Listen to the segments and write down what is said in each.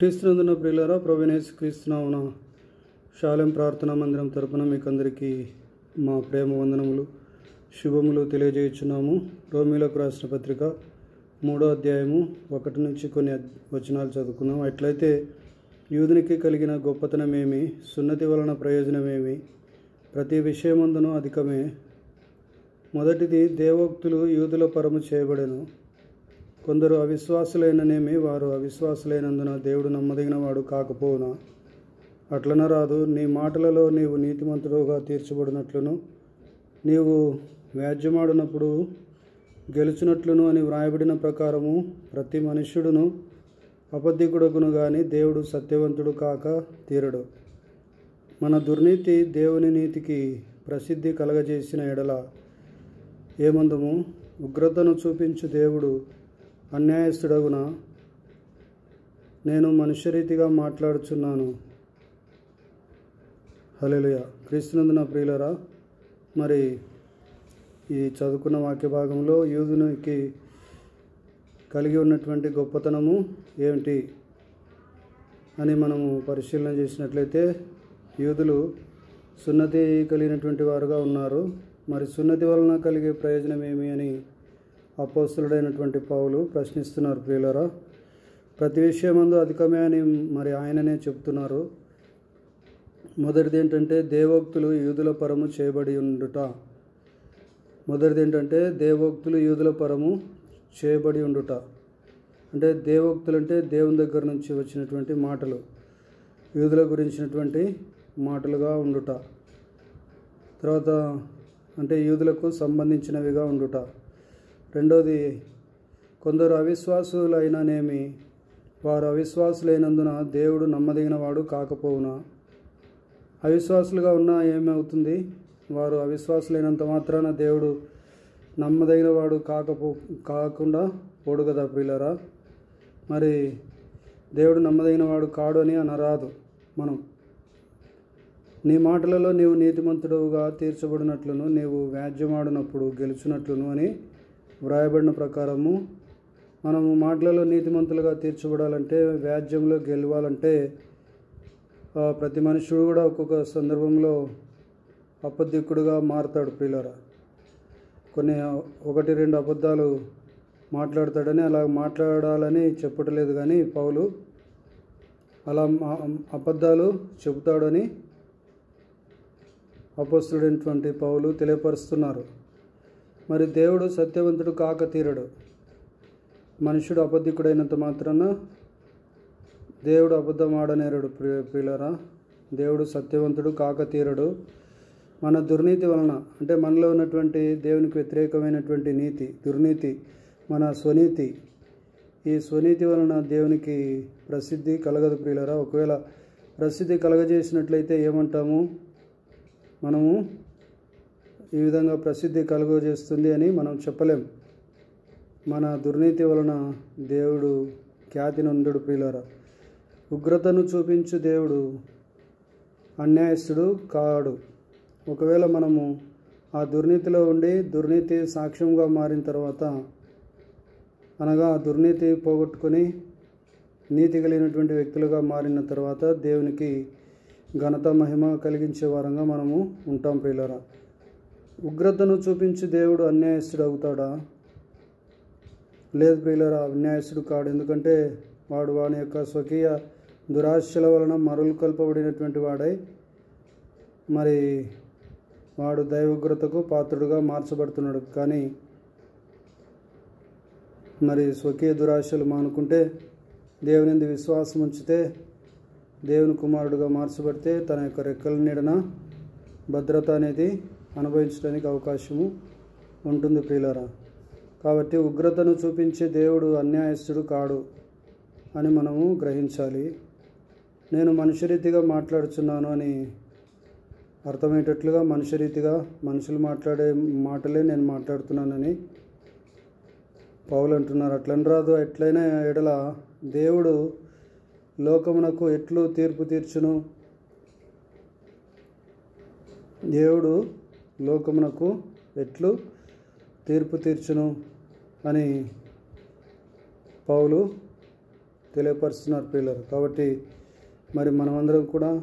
క్రీస్తునందున ప్రియులారా, ప్రభువైన యేసుక్రీస్తునామమున షాలేం ప్రార్థనా మందిరం తరపున మీకందరికీ మా ప్రేమ వందనములు శుభములు తెలియజేయుచున్నాము. రోమీలకు రాసిన పత్రిక 3వ అధ్యాయము 1 నుంచి కొన్ని వచనాలు చదువుకున్నాం. అట్లయితే యూదునికి కలిగిన గొప్పతనమేమి, సున్నతి వలన ప్రయోజనమేమి? ప్రతి విషయమందును అధికమే. మొదటిది, దేవోక్తులు యూదుల పరము చేయబడెను. కొందరు అవిశ్వాసులైననేమి, వారు అవిశ్వాసులైనందున దేవుడు నమ్మదగిన వాడు కాకపోవునా? అట్లనరాదు. నీ మాటలలో నీవు నీతిమంతుడుగా తీర్చబడినట్లును, నీవు వ్యాజ్యమాడినప్పుడు గెలుచునట్లును అని వ్రాయబడిన ప్రకారము ప్రతి మనుష్యుడును అబద్ధికుడగును గాని దేవుడు సత్యవంతుడు కాక తీరడు. మన దుర్నీతి దేవుని నీతికి ప్రసిద్ధి కలగజేసిన ఎడల ఏమందుము? ఉగ్రతను చూపించు దేవుడు అన్యాయస్తుడగునా? నేను మనుష్యరీతిగా మాట్లాడుచున్నాను. హల్లెలూయా. క్రీస్తునందున ప్రియులరా, మరి ఈ చదువుకున్న వాక్య భాగంలో యూదునికి కలిగి ఉన్నటువంటి గొప్పతనము ఏమిటి అని మనము పరిశీలన చేసినట్లయితే, యూదులు సున్నతి కలిగినటువంటి వారుగా ఉన్నారు. మరి సున్నతి వలన కలిగే ప్రయోజనం ఏమి అని అపోస్తలుడైనటువంటి పౌలు ప్రశ్నిస్తున్నారు. ప్రియులారా, ప్రతి విషయమందు అధికమే అని మరి ఆయననే చెప్తున్నారు. మొదటిది ఏంటంటే, దేవోక్తులు యూదుల పరము చేయబడి ఉండుట. మొదటిది ఏంటంటే, దేవోక్తులు యూదుల పరము చేయబడి ఉండుట. అంటే దేవోక్తులు అంటే దేవుని దగ్గర నుంచి వచ్చినటువంటి మాటలు, యూదుల గురించినటువంటి మాటలుగా ఉండుట. తర్వాత అంటే యూదులకు సంబంధించినవిగా ఉండుట. రెండోది, కొందరు అవిశ్వాసులైననేమి, వారు అవిశ్వాసులైనందున దేవుడు నమ్మదగిన వాడు కాకపోవునా? అవిశ్వాసులుగా ఉన్నా ఏమవుతుంది? వారు అవిశ్వాసులైనంత మాత్రాన దేవుడు నమ్మదగిన వాడు కాకుండా పోడు కదా ప్రియులరా. మరి దేవుడు నమ్మదగిన వాడు కాడు అని అనరాదు. మనం నీ మాటలలో నీవు నీతిమంతుడుగా తీర్చబడినట్లును, నీవు వ్యాజ్యమాడినప్పుడు గెలుచునట్లును అని వ్రాయబడిన ప్రకారము మనము మాటలలో నీతిమంతులుగా తీర్చబడాలంటే, వ్యాజ్యంలో గెలవాలంటే ప్రతి మనుషుడు కూడా ఒక్కొక్క సందర్భంలో అబద్ధికుడుగా మారుతాడు ప్రియులారా. కొన్ని 1-2 అబద్ధాలు మాట్లాడతాడని అలా మాట్లాడాలని చెప్పట్లేదు, కానీ పౌలు అలా అబద్ధాలు చెబుతాడని అపోస్తలుడైనటువంటి పౌలు తెలియపరుస్తున్నారు. మరి దేవుడు సత్యవంతుడు కాక తీరడు. మనుషుడు అబద్ధికుడైనంత మాత్రాన దేవుడు అబద్ధం ఆడనేరడు ప్రియులారా. దేవుడు సత్యవంతుడు కాక తీరడు. మన దుర్నీతి వలన, అంటే మనలో ఉన్నటువంటి దేవునికి వ్యతిరేకమైనటువంటి నీతి, దుర్నీతి, మన స్వనీతి, ఈ స్వనీతి వలన దేవునికి ప్రసిద్ధి కలగదు ప్రియులారా. ఒకవేళ ప్రసిద్ధి కలగజేసినట్లయితే ఏమంటాము? మనము ఈ విధంగా ప్రసిద్ధి కలుగజేస్తుంది అని మనం చెప్పలేం. మన దుర్నీతి వలన దేవుడు ఖ్యాతి నొందడు ప్రియులారా. ఉగ్రతను చూపించు దేవుడు అన్యాయస్తుడు కాడు. ఒకవేళ మనము ఆ దుర్నీతిలో ఉండి దుర్నీతి సాక్ష్యంగా మారిన తర్వాత, అనగా ఆ దుర్నీతి పోగొట్టుకొని నీతి కలిగినటువంటి వ్యక్తులుగా మారిన తర్వాత దేవునికి ఘనత మహిమ కలిగించే వారంగా మనము ఉంటాం ప్రియులారా. ఉగ్రతను చూపించి దేవుడు అన్యాయస్తుడు అవుతాడా? లేదు ప్రియులారా, అన్యాయస్తుడు కాడు. ఎందుకంటే వాని యొక్క స్వకీయ దురాశల వలన మరులు కల్పబడినటువంటి వాడై మరి వాడు దైవోగ్రతకు పాత్రుడుగా మార్చబడుతున్నాడు. కానీ మరి స్వకీయ దురాశలు మానుకుంటే, దేవుని విశ్వాసం ఉంచితే, దేవుని కుమారుడుగా మార్చబడితే తన యొక్క రెక్కల నీడన భద్రత అనేది అనుభవించడానికి అవకాశము ఉంటుంది ప్రియులారా. కాబట్టి ఉగ్రతను చూపించే దేవుడు అన్యాయస్తుడు కాడు అని మనము గ్రహించాలి. నేను మనుష్యరీతిగా మాట్లాడుచున్నాను అని అర్థమయ్యేటట్లుగా మనుష్యరీతిగా మనుషులు మాట్లాడే మాటలే నేను మాట్లాడుతున్నానని పౌలు అంటున్నారు. అట్లనరాదు. ఎట్లయినా ఎడల దేవుడు లోకమునకు ఎట్లు తీర్పు తీర్చును? దేవుడు లోకమునకు ఎట్లు తీర్పు తీర్చును అని పౌలు తెలియపరుస్తున్నారు పిల్లలు. కాబట్టి మరి మనమందరం కూడా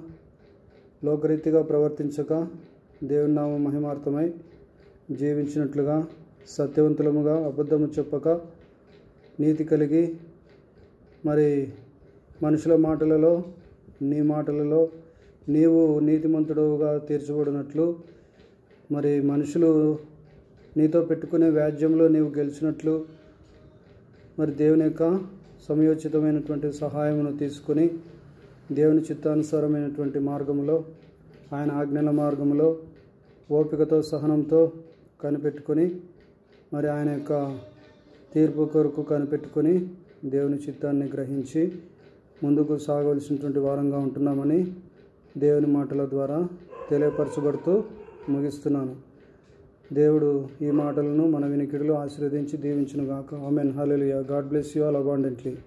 లోకరీతిగా ప్రవర్తించక దేవుని నామం మహిమార్థమై జీవించినట్లుగా, సత్యవంతులముగా, అబద్ధము చెప్పక, నీతి కలిగి, మరి మనుషుల మాటలలో నీ మాటలలో నీవు నీతిమంతుడుగా తీర్చబడినట్లు, మరి మనుషులు నీతో పెట్టుకునే వ్యాజ్యంలో నీవు గెలిచినట్లు, మరి దేవుని యొక్క సమయోచితమైనటువంటి సహాయమును తీసుకుని దేవుని చిత్తానుసారమైనటువంటి మార్గములో, ఆయన ఆజ్ఞల మార్గములో ఓపికతో సహనంతో కనిపెట్టుకొని, మరి ఆయన యొక్క తీర్పు కొరకు కనిపెట్టుకొని దేవుని చిత్తాన్ని గ్రహించి ముందుకు సాగవలసినటువంటి వారంగా ఉంటున్నామని దేవుని మాటల ద్వారా తెలియపరచబడుతూ ముగిస్తున్నాను. దేవుడు ఈ మాటలను మన వినికిడిలో ఆశీర్వదించి దీవించును గాక. Amen. Hallelujah. God bless you all abundantly.